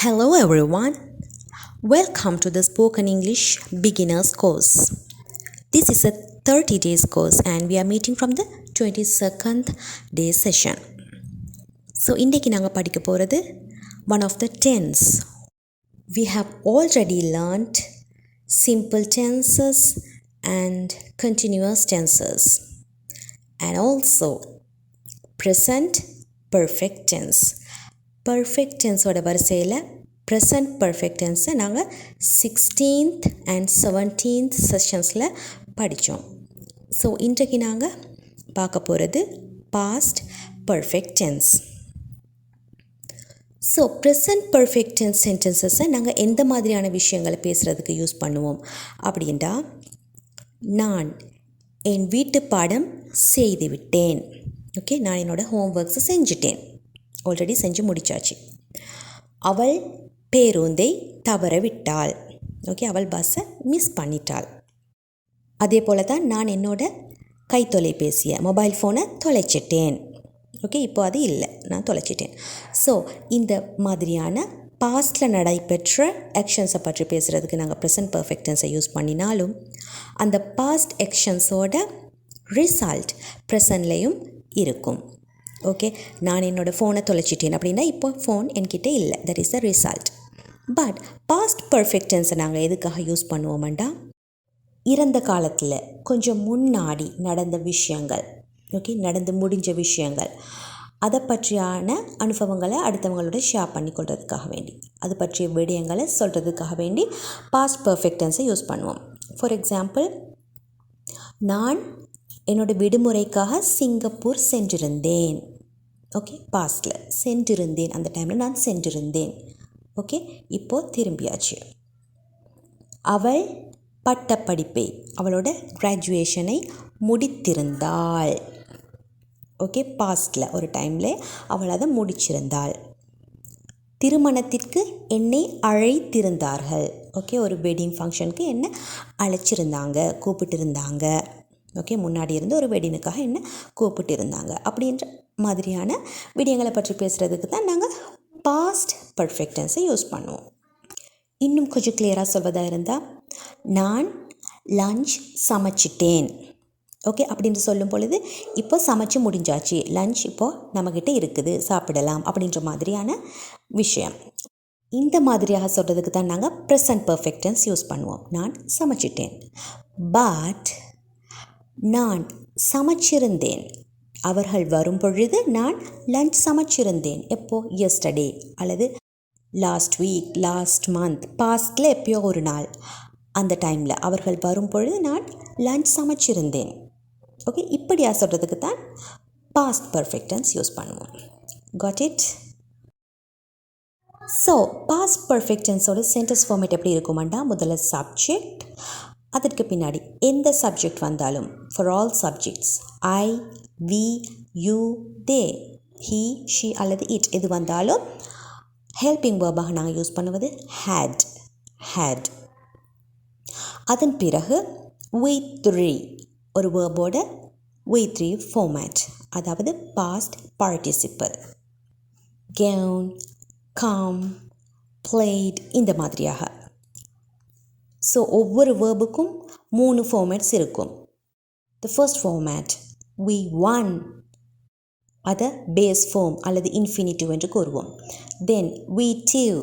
Hello everyone, welcome to the Spoken English Beginners course. This is a 30 days course and we are meeting from the 22nd day session. So இன்றைக்கு நாங்கள் படிக்க போகிறது one of the tense. We have already learnt simple tenses and continuous tenses and also present perfect tense. Perfect டென்ஸோட வரிசையில் present perfect டென்ஸை நாங்கள் 16th and 17th செஷன்ஸில் படித்தோம். So இன்றைக்கு நாங்கள் பார்க்க போகிறது past perfect tense. So present perfect tense சென்டென்சஸை நாங்கள் எந்த மாதிரியான விஷயங்களை பேசுகிறதுக்கு யூஸ் பண்ணுவோம் அப்படின்டா, நான் என் வீட்டு பாடம் செய்து விட்டேன். ஓகே, நான் என்னோடய ஹோம்ஒர்க்ஸை செஞ்சுட்டேன், ஆல்ரெடி செஞ்சு முடித்தாச்சு. அவள் பேருந்தை தவற விட்டாள். ஓகே, அவள் பஸ்ஸை மிஸ் பண்ணிட்டாள். அதே போல் தான் நான் என்னோட கைத்தொலைபேசியை மொபைல் ஃபோனை தொலைச்சிட்டேன். ஓகே, இப்போ அது இல்லை, நான் தொலைச்சிட்டேன். ஸோ இந்த மாதிரியான பாஸ்டில் நடைபெற்ற ஆக்ஷன்ஸை பற்றி பேசுகிறதுக்கு நாங்கள் ப்ரெசன்ட் பர்ஃபெக்ட் டென்ஸை யூஸ் பண்ணினாலும் அந்த பாஸ்ட் ஆக்ஷன்ஸோட ரிசல்ட் ப்ரெசன்ட்லேயும் இருக்கும். ஓகே, நான் என்னோடய ஃபோனை தொலைச்சிட்டேன் அப்படின்னா இப்போ ஃபோன் என்கிட்ட இல்லை, that is the result. But past perfect டென்ஸை நாங்கள் எதுக்காக யூஸ் பண்ணுவோம்டா, இறந்த காலத்தில் கொஞ்சம் முன்னாடி நடந்த விஷயங்கள், ஓகே, நடந்து முடிஞ்ச விஷயங்கள், அதை பற்றியான அனுபவங்களை அடுத்தவங்களோட ஷேர் பண்ணிக்கொள்கிறதுக்காக வேண்டி, அது பற்றிய விடயங்களை சொல்கிறதுக்காக வேண்டி பாஸ்ட் பர்ஃபெக்ட் டென்ஸை யூஸ் பண்ணுவோம். ஃபார் எக்ஸாம்பிள், நான் என்னோடய விடுமுறைக்காக சிங்கப்பூர் சென்றிருந்தேன். ஓகே, பாஸ்டில் சென்றிருந்தேன், அந்த டைமில் நான் சென்றிருந்தேன். ஓகே, இப்போது திரும்பியாச்சு. அவள் பட்டப்படிப்பை, அவளோட கிராஜுவேஷனை முடித்திருந்தாள். ஓகே, பாஸ்டில் ஒரு டைமில் அவள் அதை முடிச்சிருந்தாள். திருமணத்திற்கு என்னை அழைத்திருந்தார்கள். ஓகே, ஒரு வெட்டிங் ஃபங்க்ஷனுக்கு என்னை அழைச்சிருந்தாங்க, கூப்பிட்டிருந்தாங்க. ஓகே, முன்னாடி இருந்து ஒரு வெட்டினுக்காக என்ன கூப்பிட்டு இருந்தாங்க. அப்படின்ற மாதிரியான விடயங்களை பற்றி பேசுகிறதுக்கு தான் நாங்கள் பாஸ்ட் பர்ஃபெக்ட் டென்ஸை யூஸ் பண்ணுவோம். இன்னும் கொஞ்சம் கிளியராக சொல்வதாக இருந்தால், நான் லஞ்ச் சமைச்சிட்டேன். ஓகே, அப்படின்னு சொல்லும் பொழுது இப்போ சமைச்சு முடிஞ்சாச்சு, லஞ்ச் இப்போது நம்மக்கிட்ட இருக்குது, சாப்பிடலாம் அப்படின்ற மாதிரியான விஷயம். இந்த மாதிரியாக சொல்கிறதுக்கு தான் நாங்கள் ப்ரெசன்ட் பர்ஃபெக்ட் டென்ஸ் யூஸ் பண்ணுவோம். நான் சமைச்சிட்டேன். பட் நான் சமைச்சிருந்தேன், அவர்கள் வரும் பொழுது நான் லஞ்ச் சமைச்சிருந்தேன். எப்போ? எஸ்டர்டே அல்லது லாஸ்ட் வீக், லாஸ்ட் மந்த், பாஸ்டில் எப்பயோ ஒரு நாள், அந்த டைமில் அவர்கள் வரும் பொழுது நான் லஞ்ச் சமைச்சிருந்தேன். ஓகே, இப்படியா சொல்கிறதுக்கு தான் பாஸ்ட் பர்ஃபெக்ட் டென்ஸ் யூஸ் பண்ணுவோம். Got it? So past perfect டென்ஸோட சென்டென்ஸ் ஃபார்மேட் எப்படி இருக்குமாண்டா, முதல்ல சப்ஜெக்ட், அதற்கு பின்னாடி எந்த சப்ஜெக்ட் வந்தாலும், for all subjects, I, we, you, they, he, she அல்லது இட் எது வந்தாலும் ஹெல்பிங் வேர்பாக நாங்கள் யூஸ் பண்ணுவது ஹேட், ஹேட். அதன் பிறகு we3, ஒரு வேர்போட we3 ஃபார்மேட், அதாவது past participle, gone, come, played, இந்த மாதிரியாக. ஸோ ஒவ்வொரு வேர்புக்கும் 3 ஃபார்மேட்ஸ் இருக்கும். The first format we won, அதை பேஸ் ஃபார்ம் அல்லது இன்ஃபினிட்டிவ் என்று கூறுவோம். Then we two,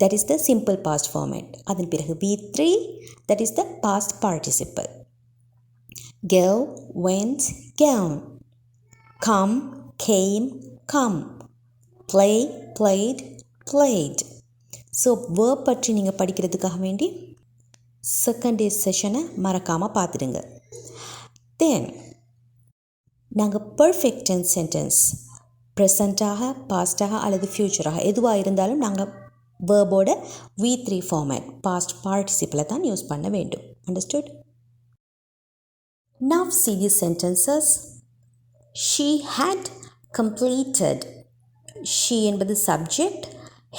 that is the simple past format. அதன் பிறகு we3, that is the past participle. go, went, gone, come, came, come, play, played, played. So verb பற்றி நீங்கள் படிக்கிறதுக்காக வேண்டி செகண்ட் டே செஷனை மறக்காமல் பார்த்துடுங்க. தென் நாங்கள் பர்ஃபெக்ட் டென்ஸ் சென்டென்ஸ் ப்ரெசண்ட்டாக, பாஸ்டாக அல்லது ஃப்யூச்சராக எதுவாக இருந்தாலும் நாங்கள் வேர்போட we3 ஃபார்மேட், பாஸ்ட் பார்ட்டிசிபிளை தான் யூஸ் பண்ண வேண்டும். Understood? Now see these sentences. She had completed. She என்பது சப்ஜெக்ட்,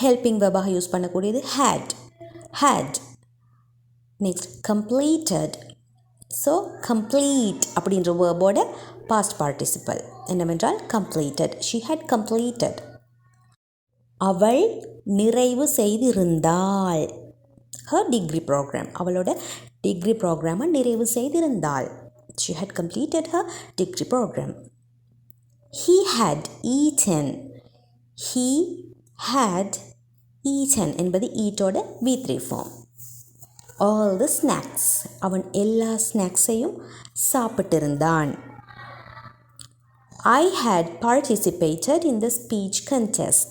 ஹெல்பிங் வெர்பாக யூஸ் பண்ணக்கூடியது had, had. Next completed. So complete அப்படின்ற வேர்போட பாஸ்ட் பார்ட்டிசிபிள் என்னவென்றால் completed. She had completed. அவள் நிறைவு செய்திருந்தாள். her degree program. அவளோட டிகிரி ப்ரோக்ராமை நிறைவு செய்திருந்தாள். she had completed her degree program. he had eaten. he had eaten என்பது ஈட்டோட V3 form. all the snacks. அவன் எல்லா ஸ்நாக்ஸையும் சாப்பிட்டிருந்தான். I had participated in the speech contest.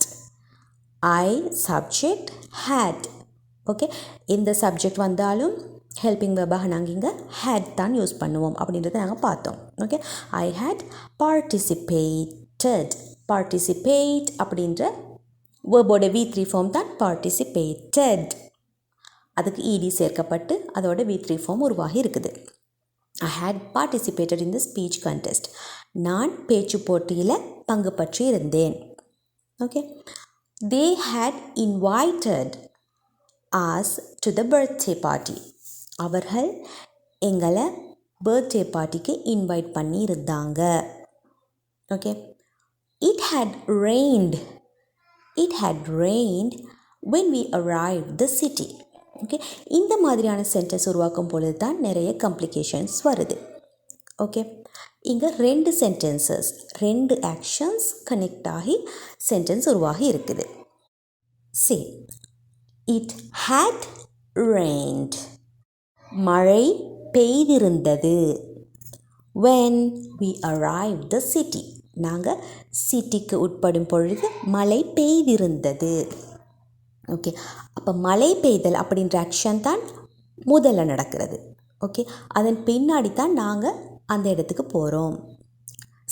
I subject had. Okay, இந்த subject வந்தாலும் helping வெர்பாக நாங்கள் இங்கே had தான் use பண்ணுவோம் அப்படின்றத நாங்கள் பார்த்தோம். Okay, I had participated. participate அப்படின்ற வேர்போட V3 ஃபார்ம் தான் participated. அதுக்கு ed சேர்க்கப்பட்டு அதோட V3 ஃபார்ம் உருவாகி இருக்குது. I had participated in the speech contest. நான் பேச்சு போட்டியில் பங்கு பற்றி இருந்தேன். Okay, they had invited us to the birthday party. அவர்கள் எங்களை பர்த்டே பார்ட்டிக்கு இன்வைட் பண்ணி இருந்தாங்க. Okay, it had rained. it had rained when we arrived the city. Okay, இந்த மாதிரியான சென்டென்ஸ் உருவாக்கும் பொழுது தான் நிறைய காம்ப்ளிகேஷன்ஸ் வருது. ஓகே, இங்கே 2 சென்டென்சஸ் 2 ஆக்ஷன்ஸ் கனெக்ட் ஆகி சென்டென்ஸ் உருவாகி இருக்குது. See, it had rained. மழை பெய்திருந்தது. when we arrived the city. நாங்கள் சிட்டிக்கு உட்படும் பொழுது மழை பெய்திருந்தது. ஓகே, அப்போ மழை பெய்தல் அப்படின்ற ஆக்ஷன் தான் முதல்ல நடக்கிறது. ஓகே, அதன் பின்னாடி தான் நாங்கள் அந்த இடத்துக்கு போகிறோம்.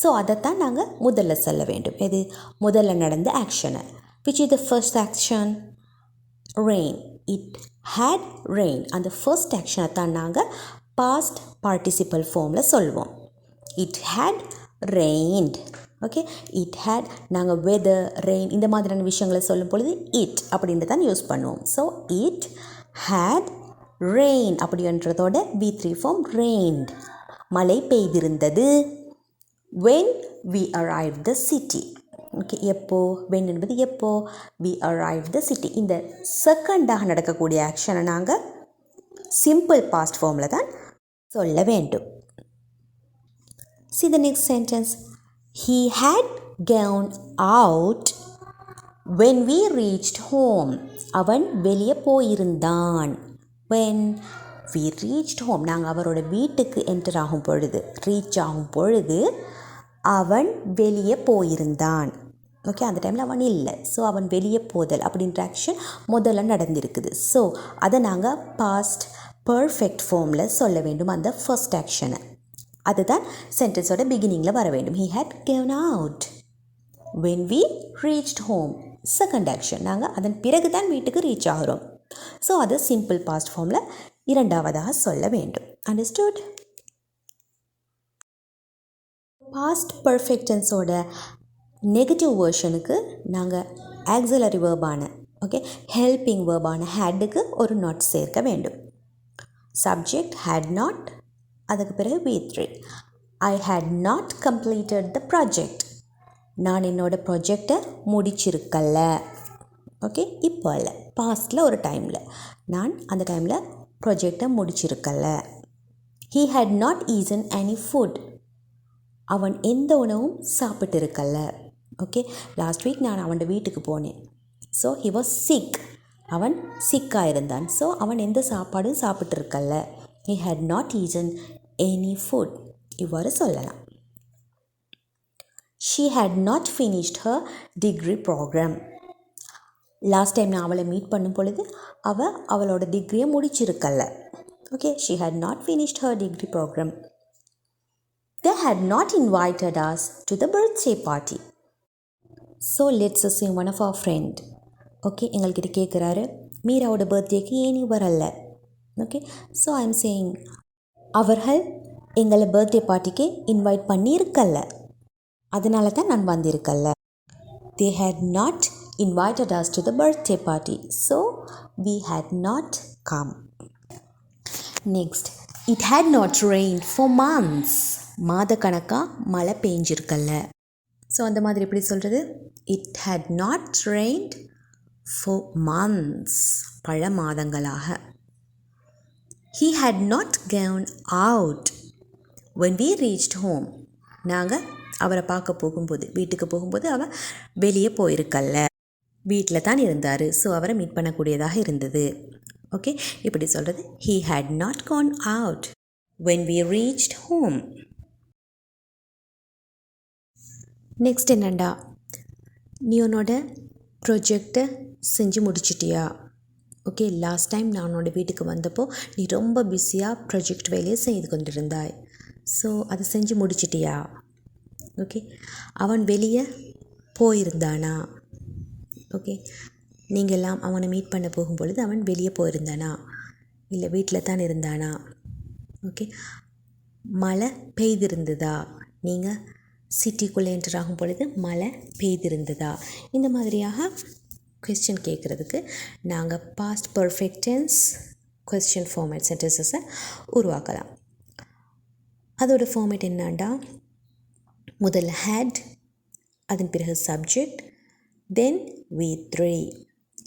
ஸோ அதைத்தான் நாங்கள் முதல்ல சொல்ல வேண்டும். எது முதல்ல நடந்த ஆக்ஷனை. which is the first action? rain. it had rain. அந்த ஃபர்ஸ்ட் ஆக்ஷனை தான் நாங்கள் பாஸ்ட் பார்ட்டிசிபல் ஃபார்மில் சொல்வோம். it had rained. Okay, it had நாங்கள் வெதர் ரெயின் இந்த மாதிரியான விஷயங்களை சொல்லும் பொழுது it அப்படின்ட்டு தான் யூஸ் பண்ணுவோம். ஸோ it had rain அப்படின்றதோட V3 ஃபார்ம் rained. மழை பெய்திருந்தது. when we arrived the city. Okay, எப்போ when என்பது எப்போ we arrived the city. இந்த செகண்டாக நடக்கக்கூடிய ஆக்ஷனை நாங்கள் சிம்பிள் பாஸ்ட் ஃபார்மில் தான் சொல்ல வேண்டும். See the next sentence. He had gone out when we reached home. அவன் வெளியே போயிருந்தான். when we reached home. நாங்கள் அவரோட வீட்டுக்கு என்டர் ஆகும் பொழுது ரீச் ஆகும் பொழுது அவன் வெளியே போயிருந்தான். ஓகே, அந்த டைமில் அவன் இல்லை. ஸோ அவன் வெளியே போதல் அப்படின்ற ஆக்ஷன் முதல்ல நடந்திருக்குது. ஸோ அதை நாங்கள் பாஸ்ட் பர்ஃபெக்ட் ஃபார்மில் சொல்ல வேண்டும் அந்த ஃபர்ஸ்ட் ஆக்ஷனை. அதுதான் சென்டென்ஸோட பிகினிங்கில் வர வேண்டும். he had gone out when we reached home. Second action நாங்கள் அதன் பிறகு தான் வீட்டுக்கு ரீச் ஆகிறோம். ஸோ அதை சிம்பிள் பாஸ்ட் ஃபார்மில் இரண்டாவதாக சொல்ல வேண்டும். அண்டர்ஸ்டுட்? பாஸ்ட் பர்ஃபெக்ட் டென்ஸோட நெகட்டிவ் வேர்ஷனுக்கு நாங்கள் ஆக்ஸிலரி வேர்பான ஓகே ஹெல்பிங் வேர்பான ஹேடுக்கு ஒரு நாட் சேர்க்க வேண்டும். சப்ஜெக்ட் had not, அதுக்கு பிறகு V3. I had not completed the project. நான் என்னோட ப்ராஜெக்டை முடிச்சிருக்கல. ஓகே, இப்போ இல்லை, பாஸ்டில் ஒரு டைமில் நான் அந்த டைமில் ப்ராஜெக்டை முடிச்சிருக்கல. He had not eaten any food. அவன் எந்த உணவும் சாப்பிட்டு இருக்கல. ஓகே, லாஸ்ட் வீக் நான் அவனோட வீட்டுக்கு போனேன். So he was sick. அவன் சிக்காக இருந்தான். ஸோ அவன் எந்த சாப்பாடும் சாப்பிட்டு இருக்கல. he had not eaten any food. இவ்வாறு சொல்லலாம். she had not finished her degree program. Last time நான் அவளை மீட் பண்ணும் பொழுது அவளோட டிகிரியை முடிச்சிருக்கல. Okay, she had not finished her degree program. They had not invited us to the birthday party. So let's assume one of our friend okay எங்கள்கிட்ட கேட்குறாரு, மீராவோட பர்த்டேக்கு ஏன் நீ வரல? Okay, so I am saying அவர்கள் எங்களை பர்த்டே பார்ட்டிக்கு invite பண்ணியிருக்கல, அதனால தான் நான் வந்திருக்கல. They had not invited us to the birthday party, so we had not come. Next, it had not rained for months. மாத கணக்காக மழை பெஞ்சிருக்கல. ஸோ அந்த மாதிரி எப்படி சொல்கிறது? It had not rained for months. பல மாதங்களாக. He had not gone out when we reached home. நாங்கள் அவரை பார்க்க போகும்போது, வீட்டுக்கு போகும்போது அவர் வெளியே போயிருக்கல்ல, வீட்டில் தான் இருந்தார். ஸோ அவரை மீட் பண்ணக்கூடியதாக இருந்தது. ஓகே, இப்படி சொல்கிறது he had not gone out when we reached home. Next என்னண்டா, நீ உன்னோட ப்ரொஜெக்டை செஞ்சு முடிச்சிட்டியா? ஓகே, லாஸ்ட் டைம் நான் உன்னோட வீட்டுக்கு வந்தப்போ நீ ரொம்ப பிஸியாக ப்ரொஜெக்ட் வேலையை செய்து கொண்டிருந்தாய். ஸோ அதை செஞ்சு முடிச்சிட்டியா? ஓகே, அவன் வெளியே போயிருந்தானா? ஓகே, நீங்கள் எல்லாம் அவனை மீட் பண்ண போகும்பொழுது அவன் வெளியே போயிருந்தானா, இல்லை வீட்டில் தான் இருந்தானா? ஓகே, மழை பெய்திருந்ததா? நீங்கள் சிட்டிக்குள்ளே என்டர் ஆகும் பொழுது மழை பெய்திருந்ததா? இந்த மாதிரியாக கொஸ்டின் கேட்குறதுக்கு நாங்கள் past perfect tense question format சென்டென்சஸை உருவாக்கலாம். அதோட ஃபார்மேட் என்னாண்டா, முதல்ல ஹேட், அதன் பிறகு சப்ஜெக்ட், தென் V3.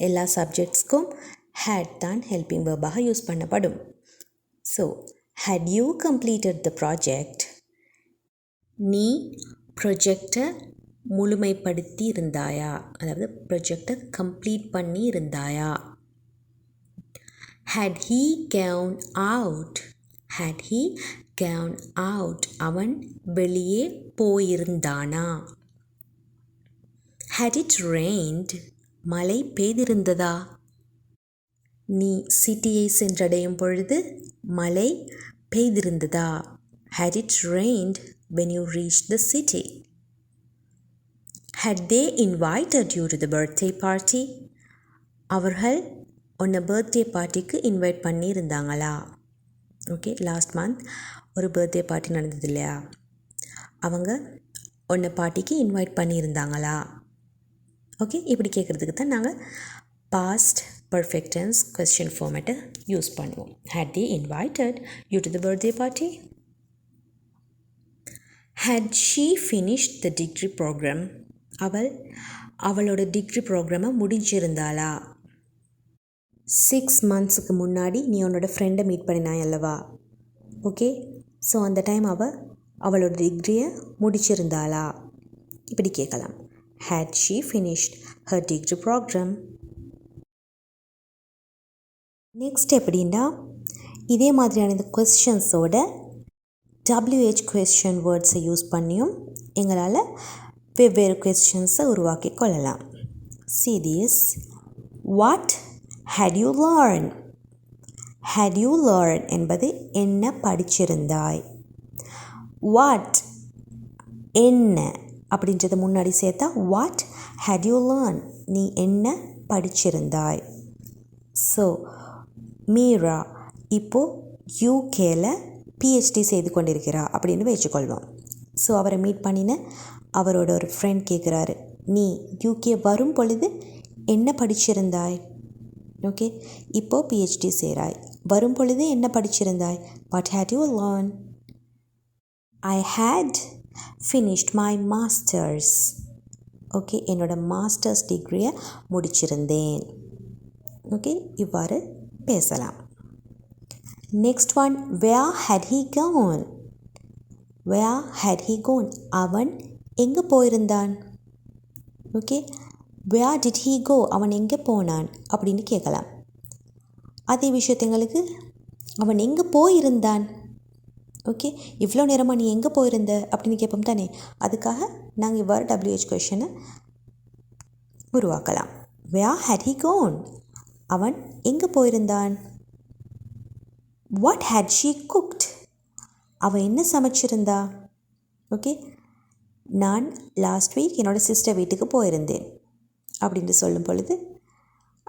எல்லா சப்ஜெக்ட்ஸ்க்கும் ஹேட் தான் ஹெல்பிங் வேர்பாக யூஸ் பண்ணப்படும். So had you completed the project, நீ ப்ரொஜெக்டை முழுமைப்படுத்தி இருந்தாயா, அதாவது ப்ரொஜெக்டை கம்ப்ளீட் பண்ணி இருந்தாயா? had he gone out, had he gone out, அவன் வெளியே போயிருந்தானா? had it rained, மழை பெய்திருந்ததா? நீ சிட்டியை சென்றடையும் பொழுது மழை பெய்திருந்ததா? had it rained when you reached the city? had they invited you to the birthday party, அவர்கள் உன்னை பர்த்டே பார்ட்டிக்கு இன்வைட் பண்ணி இருந்தாங்களா? ஓகே, லாஸ்ட் மந்த் ஒரு பர்த்டே பார்ட்டி நடந்தது இல்லையா, அவங்க உன்னை பார்ட்டிக்கு இன்வைட் பண்ணியிருந்தாங்களா? ஓகே, இப்படி கேட்குறதுக்கு தான் நாங்கள் பாஸ்ட் பர்ஃபெக்ட் டென்ஸ் கொஸ்டின் ஃபார்மேட்டை யூஸ் பண்ணுவோம். had they invited you to the birthday party? had she finished the degree program, அவளோட டிகிரி ப்ரோக்ராமை முடிஞ்சிருந்தாளா? 6 monthsக்கு முன்னாடி நீ உன்னோட ஃப்ரெண்டை மீட் பண்ணினாய் அல்லவா? ஓகே, ஸோ அந்த டைம் அவளோட டிகிரியை முடிச்சிருந்தாளா? இப்படி கேட்கலாம். had she finished her degree program? Next எப்படின்னா, இதே மாதிரியான இந்த கொஸ்டின்ஸோட WH கொஸ்டின் வேர்ட்ஸை யூஸ் பண்ணியும் எங்களால் வெவ்வேறு கொஸ்டின்ஸை உருவாக்கி கொள்ளலாம். See this. What had you learned? had you learned என்பது என்ன படிச்சிருந்தாய். What என்ன அப்படின்றத முன்னாடி சேர்த்தா what had you learned, நீ என்ன படிச்சிருந்தாய். ஸோ மீரா இப்போது யூகேல PhD செய்து கொண்டிருக்கிறா அப்படின்னு வச்சுக்கொள்வோம். ஸோ அவரை மீட் பண்ணின அவரோட ஒரு ஃப்ரெண்ட் கேட்குறாரு, நீ யூகே வரும் பொழுது என்ன படிச்சிருந்தாய்? ஓகே, இப்போது PhD செய்கிறாய், வரும் பொழுது என்ன படிச்சிருந்தாய்? What had you learned? I had finished my masters. Okay, என்னோடய மாஸ்டர்ஸ் டிகிரியை முடிச்சிருந்தேன். ஓகே, இவ்வாறு பேசலாம். Next one, where had he gone? where had he gone, அவன் எங்கே போயிருந்தான்? Okay, where did he go, அவன் எங்கே போனான் அப்படின்னு கேட்கலாம். அதே விஷயத்துங்களுக்கு அவன் எங்கே போயிருந்தான்? ஓகே, இவ்வளோ நேரமாக நீ எங்கே போயிருந்த அப்படின்னு கேட்போம் தானே, அதுக்காக நாங்கள் இவ்வாறு WH கொஷனை உருவாக்கலாம். where had he gone, அவன் எங்கே போயிருந்தான்? what had she cooked, அவள் என்ன சமைச்சிருந்தா? ஓகே, நான் லாஸ்ட் வீக் என்னோடய சிஸ்டர் வீட்டுக்கு போயிருந்தேன் அப்படின்னு சொல்லும் பொழுது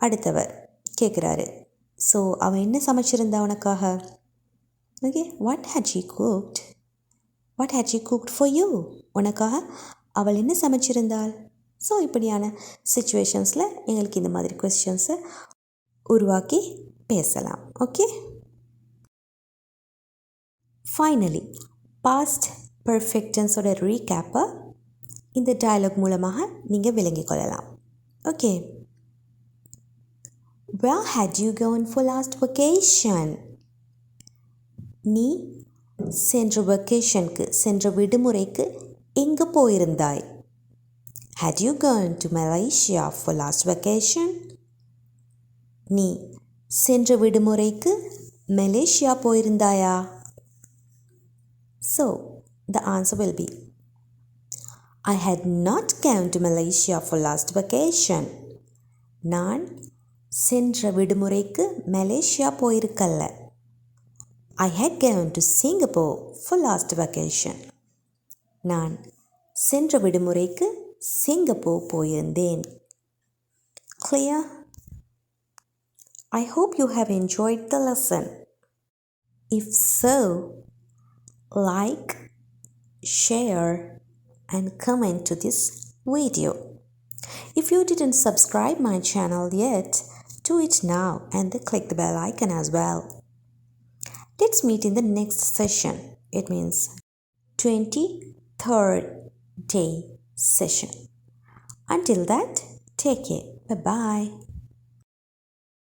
அடுத்தவர் கேட்குறாரு, ஸோ அவள் என்ன சமைச்சிருந்தா உனக்காக? Okay, what had she cooked, what had she cooked for you, உனக்காக அவள் என்ன சமைச்சிருந்தாள்? ஸோ இப்படியான சிச்சுவேஷன்ஸில் எங்களுக்கு இந்த மாதிரி கொஸ்டின்ஸை உருவாக்கி பேசலாம். ஓகே, ஃபைனலி பாஸ்ட் பர்ஃபெக்ட் டென்ஸோட ரீகேப்பை இந்த டயலாக் மூலமாக நீங்கள் விளங்கிக் கொள்ளலாம். Okay. Where had you gone for last vacation? நீ சென்ற வெக்கேஷனுக்கு, சென்ற விடுமுறைக்கு எங்கே போயிருந்தாய்? Had you gone to Malaysia for last vacation? நீ சென்ற விடுமுறைக்கு Malaysia போயிருந்தாயா? So, the answer will be I had not gone to Malaysia for last vacation. நான் சென்ற விடுமுறைக்கு Malaysia போயிருக்கல்ல. I had gone to Singapore for last vacation. நான் சென்ற விடுமுறைக்கு Singapore போயிருந்தேன். Clear? I hope you have enjoyed the lesson. If so, like, share, and comment to this video. If you didn't subscribe my channel yet, do it now and click the bell icon as well. Let's meet in the next session. It means 23rd day session. Until that, take care. Bye-bye.